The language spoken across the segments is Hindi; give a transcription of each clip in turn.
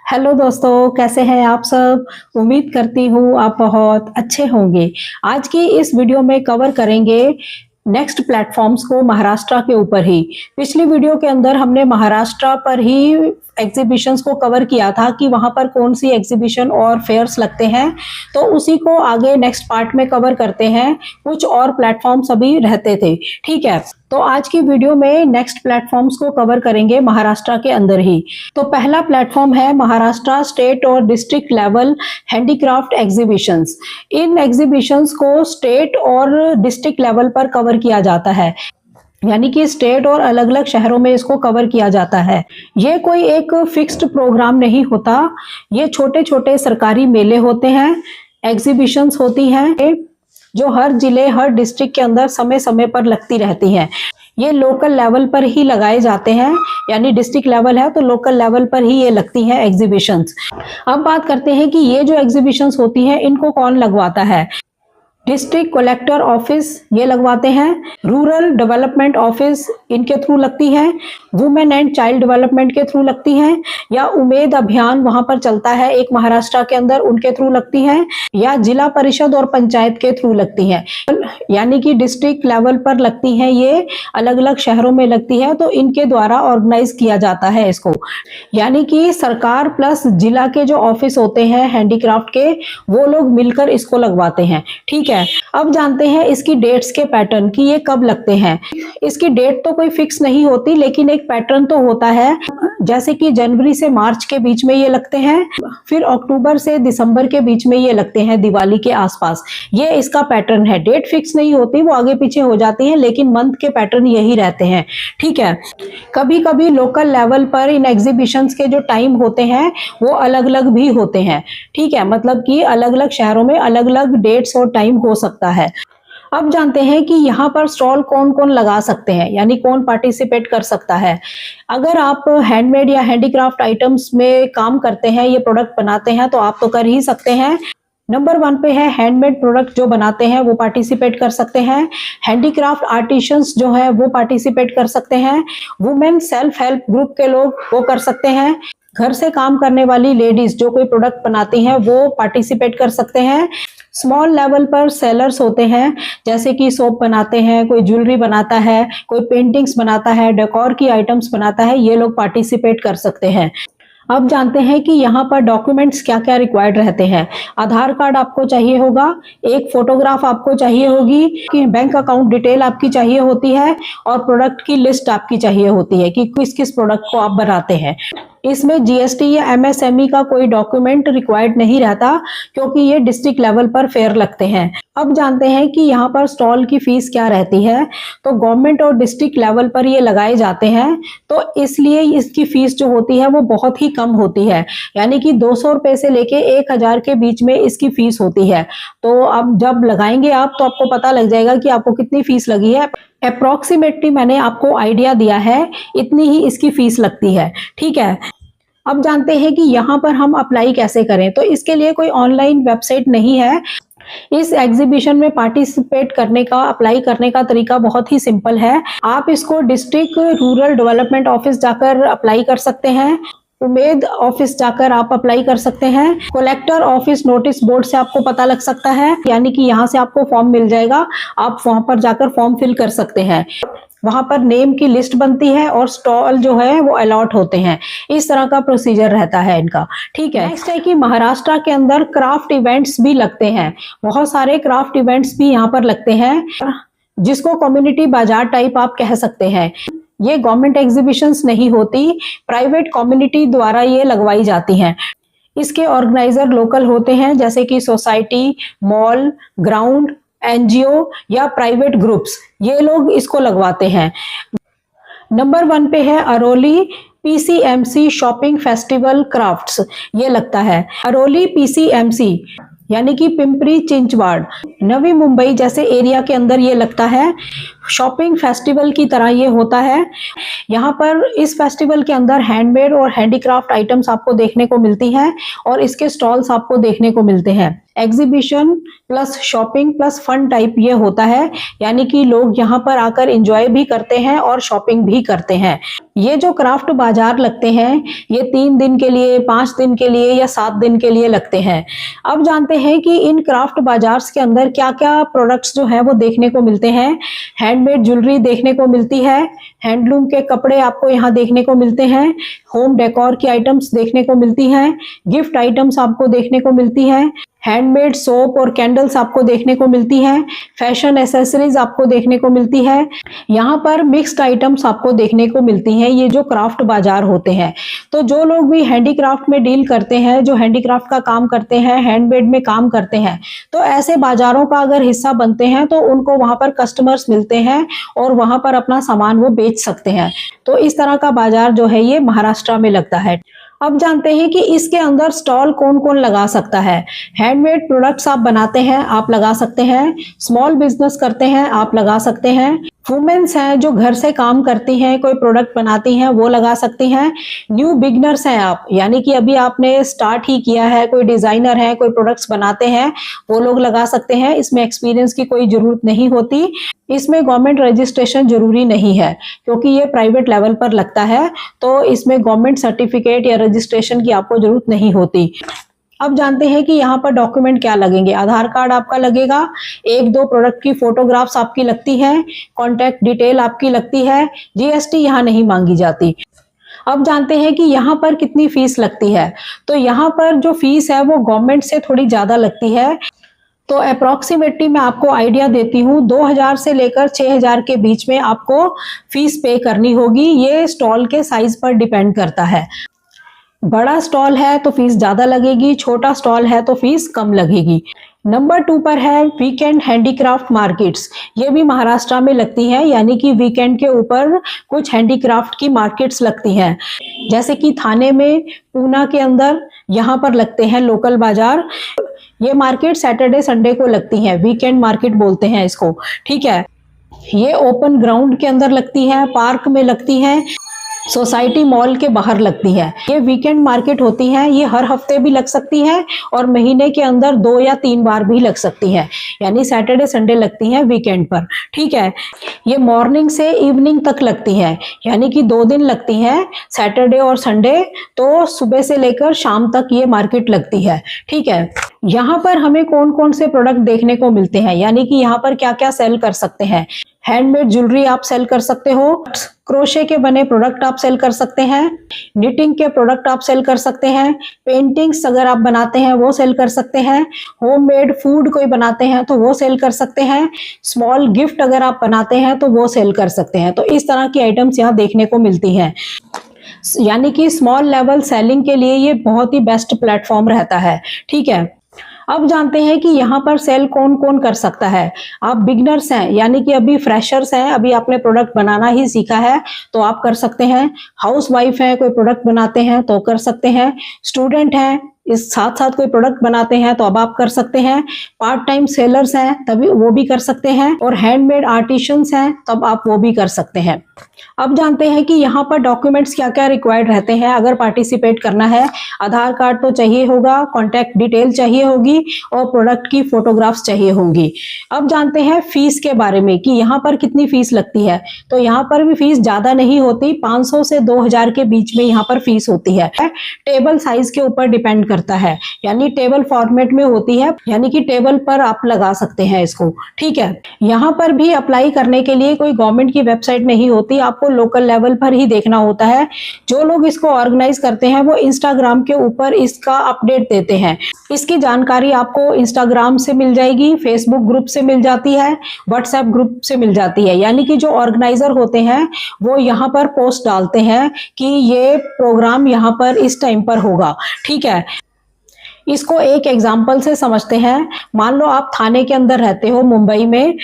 हेलो दोस्तों, कैसे हैं आप सब। उम्मीद करती हूँ आप बहुत अच्छे होंगे। आज की इस वीडियो में कवर करेंगे नेक्स्ट प्लेटफॉर्म्स को महाराष्ट्र के ऊपर ही। पिछली वीडियो के अंदर हमने महाराष्ट्र पर ही एग्जीबिशंस को कवर किया था कि वहां पर कौन सी एग्जीबिशन और फेयर्स लगते हैं, तो उसी को आगे नेक्स्ट पार्ट में कवर करते हैं। कुछ और प्लेटफॉर्म्स अभी रहते थे, ठीक है। तो आज की वीडियो में नेक्स्ट प्लेटफॉर्म्स को कवर करेंगे महाराष्ट्र के अंदर ही। तो पहला प्लेटफॉर्म है महाराष्ट्र स्टेट और डिस्ट्रिक्ट लेवल हैंडीक्राफ्ट एग्जीबिशंस। इन एग्जीबिशंस को स्टेट और डिस्ट्रिक्ट लेवल पर कवर किया जाता है, यानी कि स्टेट और अलग अलग शहरों में इसको कवर किया जाता है। ये कोई एक फिक्स्ड प्रोग्राम नहीं होता, ये छोटे छोटे सरकारी मेले होते हैं, एग्जीबिशंस होती हैं जो हर जिले हर डिस्ट्रिक्ट के अंदर समय समय पर लगती रहती हैं। ये लोकल लेवल पर ही लगाए जाते हैं, यानी डिस्ट्रिक्ट लेवल है तो लोकल लेवल पर ही ये लगती हैं एग्जीबिशंस। अब बात करते हैं कि ये जो एग्जीबिशंस होती हैं इनको कौन लगवाता है। डिस्ट्रिक्ट कलेक्टर ऑफिस ये लगवाते हैं, रूरल डेवलपमेंट ऑफिस इनके थ्रू लगती है, वुमेन एंड चाइल्ड डेवलपमेंट के थ्रू लगती हैं, या उमेद अभियान वहां पर चलता है एक महाराष्ट्र के अंदर, उनके थ्रू लगती हैं, या जिला परिषद और पंचायत के थ्रू लगती हैं। यानी कि डिस्ट्रिक्ट लेवल पर लगती हैं, ये अलग अलग शहरों में लगती है, तो इनके द्वारा ऑर्गेनाइज किया जाता है इसको। यानी कि सरकार प्लस जिला के जो ऑफिस होते हैं हैंडीक्राफ्ट के, वो लोग मिलकर इसको लगवाते हैं, ठीक है। अब जानते हैं इसकी डेट्स के पैटर्न कि ये कब लगते हैं। इसकी डेट तो कोई फिक्स नहीं होती, लेकिन एक पैटर्न तो होता है। जैसे कि जनवरी से मार्च के बीच में ये लगते हैं, फिर अक्टूबर से दिसंबर के बीच में ये लगते हैं दिवाली के आसपास। ये इसका पैटर्न है। डेट फिक्स नहीं होती, वो आगे पीछे हो जाती है, लेकिन मंथ के पैटर्न यही रहते हैं, ठीक है। कभी कभी लोकल लेवल पर इन एग्जीबिशंस के जो टाइम होते हैं वो अलग अलग भी होते हैं, ठीक है। मतलब कि अलग अलग शहरों में अलग अलग डेट्स और टाइम हो सकता है। अब जानते हैं कि यहाँ पर स्टॉल कौन कौन लगा सकते हैं, यानी कौन पार्टिसिपेट कर सकता है। अगर आप हैंडमेड या हैंडीक्राफ्ट आइटम्स में काम करते हैं, ये प्रोडक्ट बनाते हैं, तो आप तो कर ही सकते हैं। नंबर 1 पे है हैंडमेड प्रोडक्ट जो बनाते हैं वो पार्टिसिपेट कर सकते हैं। हैंडीक्राफ्ट आर्टिशंस जो है वो पार्टिसिपेट कर सकते हैं। वुमेन सेल्फ हेल्प ग्रुप के लोग वो कर सकते हैं। घर से काम करने वाली लेडीज जो कोई प्रोडक्ट बनाती हैं वो पार्टिसिपेट कर सकते हैं। स्मॉल लेवल पर सेलर्स होते हैं, जैसे कि सोप बनाते हैं, कोई ज्वेलरी बनाता है, कोई पेंटिंग्स बनाता है, डेकोर की आइटम्स बनाता है, ये लोग पार्टिसिपेट कर सकते हैं। अब जानते हैं कि यहाँ पर डॉक्यूमेंट्स क्या क्या रिक्वायर्ड रहते हैं। आधार कार्ड आपको चाहिए होगा, एक फोटोग्राफ आपको चाहिए होगी, कि बैंक अकाउंट डिटेल आपकी चाहिए होती है, और प्रोडक्ट की लिस्ट आपकी चाहिए होती है कि किस किस प्रोडक्ट को आप बनाते हैं। इसमें जीएसटी या एमएसएमई का कोई डॉक्यूमेंट रिक्वायर्ड नहीं रहता, क्योंकि ये डिस्ट्रिक्ट लेवल पर फेयर लगते हैं। अब जानते हैं कि यहाँ पर स्टॉल की फीस क्या रहती है। तो गवर्नमेंट और डिस्ट्रिक्ट लेवल पर ये लगाए जाते हैं, तो इसलिए इसकी फीस जो होती है वो बहुत ही कम होती है, यानी कि 200 रुपए से लेके 1000 के बीच में इसकी फीस होती है। तो अब जब लगाएंगे आप तो आपको पता लग जाएगा कि आपको कितनी फीस लगी है। अप्रोक्सीमेटली मैंने आपको आइडिया दिया है, इतनी ही इसकी फीस लगती है, ठीक है। अब जानते हैं कि यहाँ पर हम अप्लाई कैसे करें। तो इसके लिए कोई ऑनलाइन वेबसाइट नहीं है। इस एग्जीबिशन में पार्टिसिपेट करने का, अप्लाई करने का तरीका बहुत ही सिंपल है। आप इसको डिस्ट्रिक्ट रूरल डेवलपमेंट ऑफिस जाकर अप्लाई कर सकते हैं, उमेद ऑफिस जाकर आप अप्लाई कर सकते हैं, कलेक्टर ऑफिस नोटिस बोर्ड से आपको पता लग सकता है, यानी कि यहाँ से आपको फॉर्म मिल जाएगा, आप वहां पर जाकर फॉर्म फिल कर सकते हैं। वहां पर नेम की लिस्ट बनती है और स्टॉल जो है वो अलॉट होते हैं। इस तरह का प्रोसीजर रहता है इनका, ठीक है। नेक्स्ट है कि महाराष्ट्र के अंदर क्राफ्ट इवेंट्स भी लगते हैं। बहुत सारे क्राफ्ट इवेंट्स भी यहाँ पर लगते हैं, जिसको कम्युनिटी बाजार टाइप आप कह सकते हैं। ये गवर्नमेंट एग्जीबिशंस नहीं होती, प्राइवेट कम्युनिटी द्वारा ये लगवाई जाती हैं। इसके ऑर्गेनाइजर लोकल होते हैं, जैसे कि सोसाइटी, मॉल, ग्राउंड, एनजीओ या प्राइवेट ग्रुप्स, ये लोग इसको लगवाते हैं। नंबर 1 पे है Aroli PCMC shopping festival crafts, ये लगता है। अरोली पीसीएमसी यानी कि पिंपरी चिंचवाड़, नवी मुंबई जैसे एरिया के अंदर ये लगता है। शॉपिंग फेस्टिवल की तरह ये होता है। यहाँ पर इस फेस्टिवल के अंदर हैंडमेड और हैंडीक्राफ्ट आइटम्स आपको देखने को मिलती हैं, और इसके स्टॉल्स आपको देखने को मिलते हैं। Exhibition plus shopping plus fun type ये होता है, यानी कि लोग यहाँ पर आकर एंजॉय भी करते हैं और शॉपिंग भी करते हैं। ये जो क्राफ्ट बाजार लगते हैं ये 3 दिन के लिए, 5 दिन के लिए या 7 दिन के लिए लगते हैं। अब जानते हैं कि इन क्राफ्ट बाजार के अंदर क्या क्या प्रोडक्ट्स जो है वो देखने को मिलते हैं। हैंडमेड ज्वेलरी देखने को मिलती है, हैंडलूम के कपड़े आपको यहाँ देखने को मिलते हैं, होम डेकोर की आइटम्स देखने को मिलती हैं, गिफ्ट आइटम्स आपको देखने को मिलती हैं, हैंडमेड सोप और कैंडल्स आपको देखने को मिलती हैं, फैशन एसेसरीज आपको देखने को मिलती है। यहाँ पर मिक्स्ड आइटम्स आपको देखने को मिलती हैं, ये जो क्राफ्ट बाजार होते हैं। तो जो लोग भी हैंडीक्राफ्ट में डील करते हैं, जो हैंडीक्राफ्ट का काम करते हैं, हैंडमेड में काम करते हैं, तो ऐसे बाजारों का अगर हिस्सा बनते हैं तो उनको वहां पर कस्टमर्स मिलते हैं और वहां पर अपना सामान वो बेच सकते हैं। तो इस तरह का बाजार जो है ये महाराष्ट्र में लगता है। अब जानते हैं कि इसके अंदर स्टॉल कौन कौन लगा सकता है। हैंडमेड प्रोडक्ट्स आप बनाते हैं, आप लगा सकते हैं। स्मॉल बिजनेस करते हैं, आप लगा सकते हैं। वुमेन्स हैं जो घर से काम करती हैं, कोई प्रोडक्ट बनाती हैं, वो लगा सकती हैं। न्यू बिगनर्स हैं आप, यानी कि अभी आपने स्टार्ट ही किया है, कोई डिजाइनर है, कोई प्रोडक्ट्स बनाते हैं, वो लोग लगा सकते हैं। इसमें एक्सपीरियंस की कोई जरूरत नहीं होती। इसमें गवर्नमेंट रजिस्ट्रेशन जरूरी नहीं है क्योंकि ये प्राइवेट लेवल पर लगता है, तो इसमें गवर्नमेंट सर्टिफिकेट या रजिस्ट्रेशन की आपको जरूरत नहीं होती। अब जानते हैं कि यहाँ पर डॉक्यूमेंट क्या लगेंगे। आधार कार्ड आपका लगेगा, 1-2 प्रोडक्ट की फोटोग्राफ्स आपकी लगती हैं, कॉन्टैक्ट डिटेल आपकी लगती है, जीएसटी यहाँ नहीं मांगी जाती। अब जानते हैं कि यहाँ पर कितनी फीस लगती है। तो यहाँ पर जो फीस है वो गवर्नमेंट से थोड़ी ज्यादा लगती है। तो अप्रोक्सीमेटली मैं आपको आइडिया देती हूँ, 2000 से लेकर 6000 के बीच में आपको फीस पे करनी होगी। ये स्टॉल के साइज पर डिपेंड करता है। बड़ा स्टॉल है तो फीस ज्यादा लगेगी, छोटा स्टॉल है तो फीस कम लगेगी। नंबर 2 पर है वीकेंड हैंडीक्राफ्ट मार्केट्स। ये भी महाराष्ट्र में लगती हैं, यानी कि वीकेंड के ऊपर कुछ हैंडीक्राफ्ट की मार्केट्स लगती हैं। जैसे कि थाने में, पूना के अंदर यहाँ पर लगते हैं लोकल बाजार। ये मार्केट सैटरडे संडे को लगती हैं, वीकेंड मार्केट बोलते हैं इसको, ठीक है। ये ओपन ग्राउंड के अंदर लगती हैं, पार्क में लगती हैं, सोसाइटी मॉल के बाहर लगती है। ये वीकेंड मार्केट होती है, ये हर हफ्ते भी लग सकती है और महीने के अंदर 2 या 3 बार भी लग सकती है, यानी सैटरडे संडे लगती है वीकेंड पर, ठीक है। ये मॉर्निंग से इवनिंग तक लगती है, यानी कि 2 दिन लगती है, सैटरडे और संडे। तो सुबह से लेकर शाम तक ये मार्केट लगती है, ठीक है। यहाँ पर हमें कौन कौन से प्रोडक्ट देखने को मिलते हैं, यानी कि यहाँ पर क्या क्या सेल कर सकते हैं। हैंडमेड ज्वेलरी आप सेल कर सकते हो, क्रोशे के बने प्रोडक्ट आप सेल कर सकते हैं, निटिंग के प्रोडक्ट आप सेल कर सकते हैं, पेंटिंग्स अगर आप बनाते हैं वो सेल कर सकते हैं, होममेड फूड कोई बनाते हैं तो वो सेल कर सकते हैं, स्मॉल गिफ्ट अगर आप बनाते हैं तो वो सेल कर सकते हैं। तो इस तरह की आइटम्स यहाँ देखने को मिलती हैं, यानी कि स्मॉल लेवल सेलिंग के लिए ये बहुत ही बेस्ट प्लेटफॉर्म रहता है, ठीक है। अब जानते हैं कि यहाँ पर सेल कौन कौन कर सकता है। आप बिगनर्स हैं, यानी कि अभी फ्रेशर्स हैं, अभी आपने प्रोडक्ट बनाना ही सीखा है तो आप कर सकते हैं। हाउस वाइफ है, कोई प्रोडक्ट बनाते हैं तो कर सकते हैं। स्टूडेंट हैं, इस साथ साथ कोई प्रोडक्ट बनाते हैं तो अब आप कर सकते हैं। पार्ट टाइम सेलर्स हैं तभी वो भी कर सकते हैं, और हैंडमेड आर्टिशंस हैं तब आप वो भी कर सकते हैं। अब जानते हैं कि यहाँ पर डॉक्यूमेंट्स क्या क्या रिक्वायर्ड रहते हैं अगर पार्टिसिपेट करना है। आधार कार्ड तो चाहिए होगा, कॉन्टैक्ट डिटेल चाहिए होगी और प्रोडक्ट की फोटोग्राफ्स चाहिए होंगी। अब जानते हैं फीस के बारे में कि यहाँ पर कितनी फीस लगती है। तो यहाँ पर भी फीस ज्यादा नहीं होती, 500 से 2000 के बीच में यहाँ पर फीस होती है। टेबल साइज के ऊपर डिपेंड करता है, यानी टेबल फॉर्मेट में होती है, यानी कि टेबल पर आप लगा सकते हैं इसको, ठीक है। यहाँ पर भी अप्लाई करने के लिए कोई गवर्नमेंट की वेबसाइट नहीं होती, आपको लोकल लेवल पर ही देखना होता है। जो लोग इसको ऑर्गेनाइज करते हैं वो इंस्टाग्राम के ऊपर इसका अपडेट देते हैं। इसकी जानकारी आपको इंस्टाग्राम से मिल जाएगी, फेसबुक ग्रुप से मिल जाती है, व्हाट्सएप ग्रुप से मिल जाती है। यानी कि जो ऑर्गेनाइजर होते हैं वो यहाँ पर पोस्ट डालते हैं कि ये प्रोग्राम यहाँ पर इस टाइम पर होगा, ठीक है। इसको एक एग्जाम्पल से समझते हैं। मान लो आप थाने के अंदर रहते हो मुंबई में,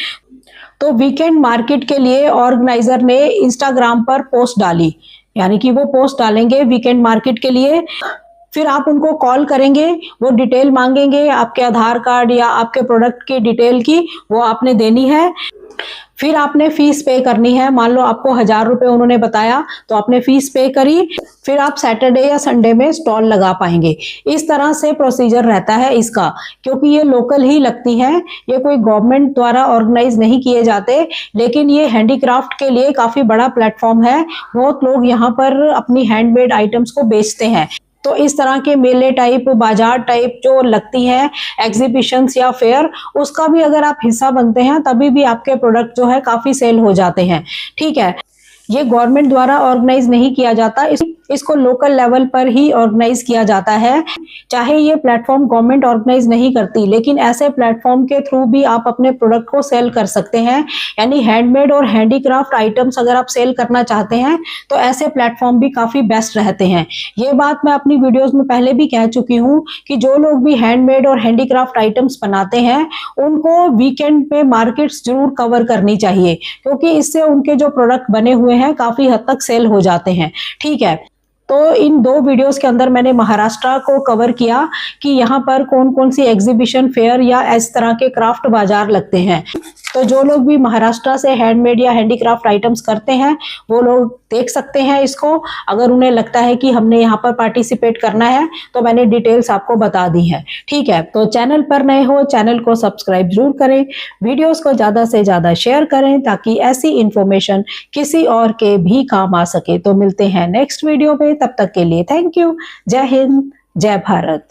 तो वीकेंड मार्केट के लिए ऑर्गेनाइजर ने इंस्टाग्राम पर पोस्ट डाली, यानी कि वो पोस्ट डालेंगे वीकेंड मार्केट के लिए। फिर आप उनको कॉल करेंगे, वो डिटेल मांगेंगे आपके आधार कार्ड या आपके प्रोडक्ट की डिटेल की, वो आपने देनी है। फिर आपने फीस पे करनी है। मान लो आपको 1000 रुपए उन्होंने बताया तो आपने फीस पे करी, फिर आप सैटरडे या संडे में स्टॉल लगा पाएंगे। इस तरह से प्रोसीजर रहता है इसका, क्योंकि ये लोकल ही लगती हैं, ये कोई गवर्नमेंट द्वारा ऑर्गेनाइज नहीं किए जाते, लेकिन ये हैंडीक्राफ्ट के लिए काफी बड़ा प्लेटफॉर्म है। बहुत लोग यहाँ पर अपनी हैंडमेड आइटम्स को बेचते हैं। तो इस तरह के मेले टाइप, बाजार टाइप जो लगती हैं, एग्जीबिशंस या फेयर, उसका भी अगर आप हिस्सा बनते हैं तभी भी आपके प्रोडक्ट जो है काफी सेल हो जाते हैं। ठीक है, ये गवर्नमेंट द्वारा ऑर्गेनाइज नहीं किया जाता, इसको लोकल लेवल पर ही ऑर्गेनाइज किया जाता है। चाहे ये प्लेटफॉर्म गवर्नमेंट ऑर्गेनाइज नहीं करती, लेकिन ऐसे प्लेटफॉर्म के थ्रू भी आप अपने प्रोडक्ट को सेल कर सकते हैं। यानी हैंडमेड और हैंडीक्राफ्ट आइटम्स अगर आप सेल करना चाहते हैं तो ऐसे प्लेटफॉर्म भी काफी बेस्ट रहते हैं। ये बात मैं अपनी वीडियोस में पहले भी कह चुकी हूँ कि जो लोग भी हैंडमेड और हैंडीक्राफ्ट आइटम्स बनाते हैं उनको वीकेंड पे मार्केट्स जरूर कवर करनी चाहिए, क्योंकि इससे उनके जो प्रोडक्ट बने हुए हैं काफी हद तक सेल हो जाते हैं। ठीक है, तो इन 2 वीडियोस के अंदर मैंने महाराष्ट्र को कवर किया कि यहाँ पर कौन कौन सी एग्जीबिशन, फेयर या इस तरह के क्राफ्ट बाजार लगते हैं। तो जो लोग भी महाराष्ट्र से हैंडमेड या हैंडीक्राफ्ट आइटम्स करते हैं वो लोग देख सकते हैं इसको। अगर उन्हें लगता है कि हमने यहाँ पर पार्टिसिपेट करना है तो मैंने डिटेल्स आपको बता दी है। ठीक है, तो चैनल पर नए हो चैनल को सब्सक्राइब जरूर करें, वीडियोस को ज्यादा से ज्यादा शेयर करें ताकि ऐसी इंफॉर्मेशन किसी और के भी काम आ सके। तो मिलते हैं नेक्स्ट वीडियो में, तब तक के लिए थैंक यू। जय हिंद, जय भारत।